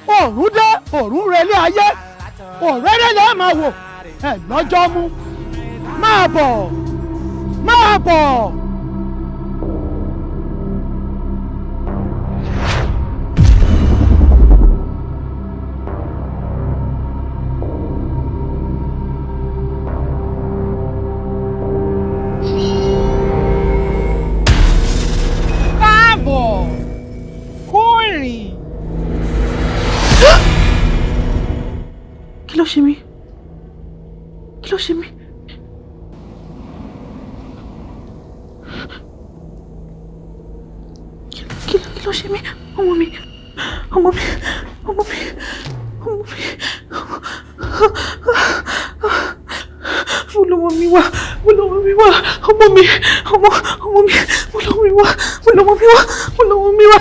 òòrùn dé òòrùn relé ayé òréré lè máa wò ẹ lọ́jọ́ mú máa bọ̀ máa bọ̀. káàbọ̀ kú ìrìn. Kí ló ṣe mí? Kí ló ṣe mí? Kí ló ṣe mí? Ọmọ mi, ọmọ mi, ọmọ mi, ọmọ mi. Olówó mi wá, olówó mi wá, ọmọ mi, ọmọ mi, olówó mi wá, olówó mi wá, olówó mi wá.